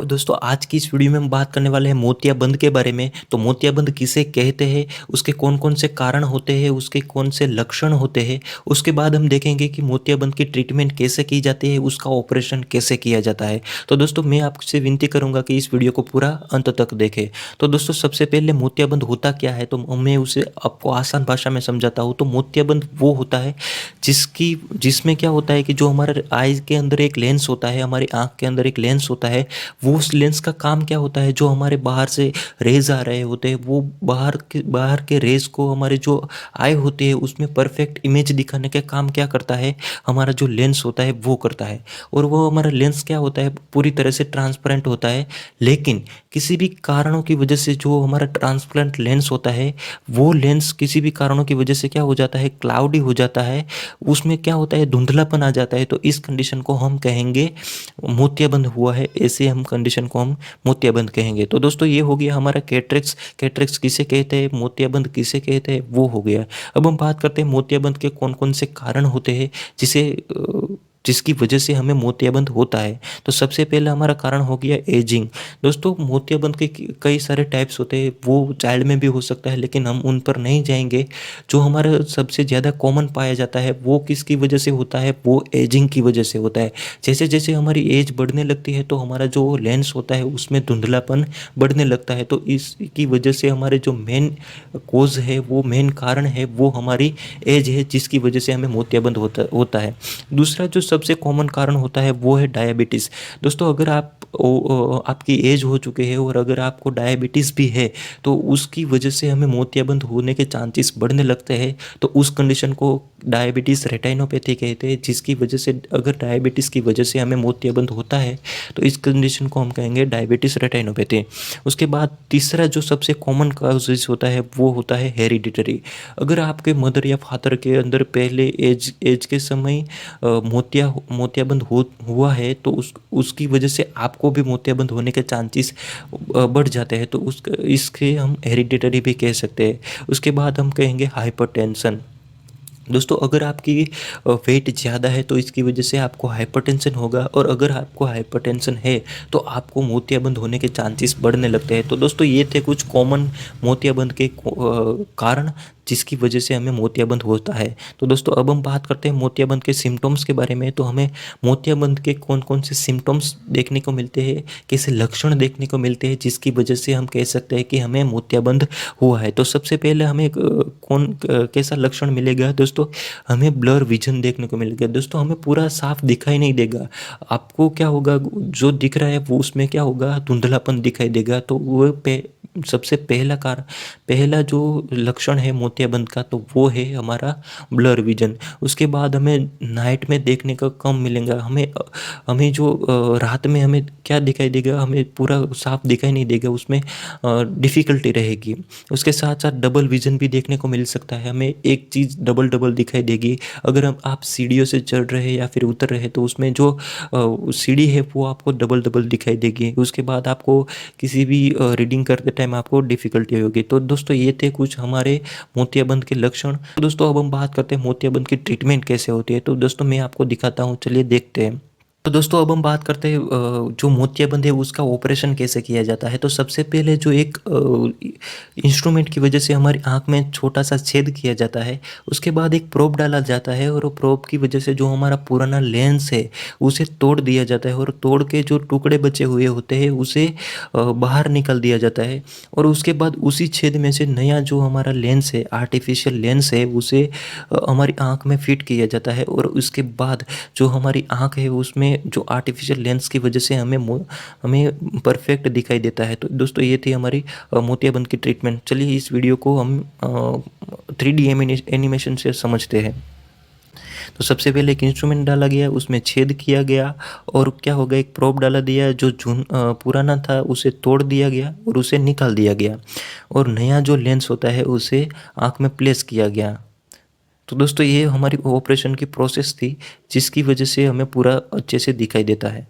तो दोस्तों आज की इस वीडियो में हम बात करने वाले हैं मोतियाबिंद के बारे में। तो मोतियाबिंद किसे कहते हैं, उसके कौन-कौन से कारण होते हैं, उसके कौन से लक्षण होते हैं। उसके बाद हम देखेंगे कि मोतियाबिंद की ट्रीटमेंट कैसे की जाती है, उसका ऑपरेशन कैसे किया जाता है। तो दोस्तों मैं आपसे विनती करूँगा कि इस वीडियो को पूरा अंत तक देखें। तो दोस्तों सबसे पहले मोतियाबिंद होता क्या है, तो मैं उसे आपको आसान भाषा में समझाता हूँ। तो मोतियाबिंद वो होता है जिसमें क्या होता है कि जो हमारे आईज़ के अंदर एक लेंस होता है, हमारी आँख के अंदर एक लेंस होता है। वो उस लेंस का काम क्या होता है, जो हमारे बाहर से रेज आ रहे होते हैं वो बाहर के रेज को हमारे जो आई होती है उसमें परफेक्ट इमेज दिखाने का काम क्या करता है, हमारा जो लेंस होता है वो करता है। और वो हमारा लेंस क्या होता है, पूरी तरह से ट्रांसपेरेंट होता है। लेकिन किसी भी कारणों की वजह से जो हमारा ट्रांसपेरेंट लेंस होता है, वो लेंस किसी भी कारणों की वजह से क्या हो जाता है, क्लाउडी हो जाता है। उसमें क्या होता है, धुंधलापन आ जाता है। तो इस कंडीशन को हम कहेंगे मोतियाबिंद हुआ है। ऐसे हम कंडीशन को हम मोतियाबिंद कहेंगे। तो दोस्तों ये हो गया हमारा कैटरेक्स। कैटरेक्स किसे कहते हैं, मोतियाबिंद किसे कहते हैं, वो हो गया। अब हम बात करते हैं मोतियाबिंद के कौन कौन से कारण होते हैं जिसकी वजह से हमें मोतियाबिंद होता है। तो सबसे पहला हमारा कारण हो गया एजिंग। दोस्तों मोतियाबिंद के कई सारे टाइप्स होते हैं, वो चाइल्ड में भी हो सकता है, लेकिन हम उन पर नहीं जाएंगे। जो हमारा सबसे ज़्यादा कॉमन पाया जाता है वो किसकी वजह से होता है, वो एजिंग की वजह से होता है। जैसे जैसे हमारी एज बढ़ने लगती है तो हमारा जो लेंस होता है उसमें धुंधलापन बढ़ने लगता है। तो इसकी वजह से हमारे जो मेन कोज है, वो मेन कारण है, वो हमारी एज है, जिसकी वजह से हमें मोतियाबिंद होता है। दूसरा जो सबसे कॉमन कारण होता है वो है डायबिटीज़। दोस्तों अगर आपकी एज हो चुके हैं और अगर आपको डायबिटीज़ भी है तो उसकी वजह से हमें मोतियाबिंद होने के चांसेस बढ़ने लगते हैं। तो उस कंडीशन को डायबिटीज़ रेटिनोपैथी कहते हैं, जिसकी वजह से अगर डायबिटीज़ की वजह से हमें मोतियाबिंद होता है तो इस कंडीशन को हम कहेंगे डायबिटीज़ रेटिनोपैथी। उसके बाद तीसरा जो सबसे कॉमन काजेस होता है वो होता है हेरिडिटरी। अगर आपके मदर या फादर के अंदर पहले एज के समय मोतियाबिंद हुआ है तो उसकी वजह से आपको भी मोतियाबिंद होने के चांसेस बढ़ जाते हैं। तो इसके हम हेरिडिटरी भी कह सकते हैं। उसके बाद हम कहेंगे हाइपरटेंशन। दोस्तों अगर आपकी वेट ज़्यादा है तो इसकी वजह से आपको हाइपरटेंशन होगा, और अगर आपको हाइपरटेंशन है तो आपको मोतियाबिंद होने के चांसेस बढ़ने लगते हैं। तो दोस्तों ये थे कुछ कॉमन मोतियाबिंद के कारण जिसकी वजह से हमें मोतियाबिंद होता है। तो दोस्तों अब हम बात करते हैं मोतियाबिंद के सिम्टम्स के बारे में। तो हमें मोतियाबिंद के कौन कौन से सिम्टम्स देखने को मिलते हैं, कैसे लक्षण देखने को मिलते हैं जिसकी वजह से हम कह सकते हैं कि हमें मोतियाबिंद हुआ है। तो सबसे पहले हमें कैसा लक्षण मिलेगा दोस्तों, हमें ब्लर विजन देखने को मिलेगा। दोस्तों हमें पूरा साफ दिखाई नहीं देगा। आपको क्या होगा, जो दिख रहा है वो उसमें क्या होगा, धुंधलापन दिखाई देगा। तो वो सबसे पहला जो लक्षण है मोतियाबिंद का तो वो है हमारा ब्लर विजन। उसके बाद हमें नाइट में देखने का कम मिलेगा। हमें जो रात में हमें क्या दिखाई देगा, हमें पूरा साफ दिखाई नहीं देगा, उसमें डिफ़िकल्टी रहेगी। उसके साथ साथ डबल विजन भी देखने को मिल सकता है, हमें एक चीज़ डबल डबल दिखाई देगी। अगर आप सीढ़ियों से चढ़ रहे हैं या फिर उतर रहे हैं तो उसमें जो सीढ़ी है वो आपको डबल डबल दिखाई देगी। उसके बाद आपको किसी भी रीडिंग करते टाइम आपको डिफ़िकल्टी होगी। तो दोस्तों ये थे कुछ हमारे मोतियाबिंद के लक्षण। तो दोस्तों अब हम बात करते हैं मोतियाबिंद की ट्रीटमेंट कैसे होती है। तो दोस्तों मैं आपको दिखाता हूँ, चलिए देखते हैं। तो दोस्तों अब हम बात करते हैं जो मोतियाबिंद है उसका ऑपरेशन कैसे किया जाता है। तो सबसे पहले जो एक इंस्ट्रूमेंट की वजह से हमारी आँख में छोटा सा छेद किया जाता है, उसके बाद एक प्रोब डाला जाता है, और वो प्रोब की वजह से जो हमारा पुराना लेंस है उसे तोड़ दिया जाता है, और तोड़ के जो टुकड़े बचे हुए होते हैं उसे बाहर निकाल दिया जाता है। और उसके बाद उसी छेद में से नया जो हमारा लेंस है, आर्टिफिशियल लेंस है, उसे हमारी आँख में फिट किया जाता है। और उसके बाद जो हमारी आँख है उसमें जो आर्टिफिशियल लेंस की वजह से हमें परफेक्ट दिखाई देता है। तो दोस्तों ये थी हमारी मोतियाबिंद की ट्रीटमेंट। चलिए इस वीडियो को हम 3D एनिमेशन से समझते हैं। तो सबसे पहले एक इंस्ट्रूमेंट डाला गया, उसमें छेद किया गया, और क्या होगा, एक प्रोब डाला दिया, जो पुराना था उसे तोड़ दिया गया और उसे निकाल दिया गया, और नया जो लेंस होता है उसे आँख में प्लेस किया गया। तो दोस्तों ये हमारी ऑपरेशन की प्रोसेस थी जिसकी वजह से हमें पूरा अच्छे से दिखाई देता है।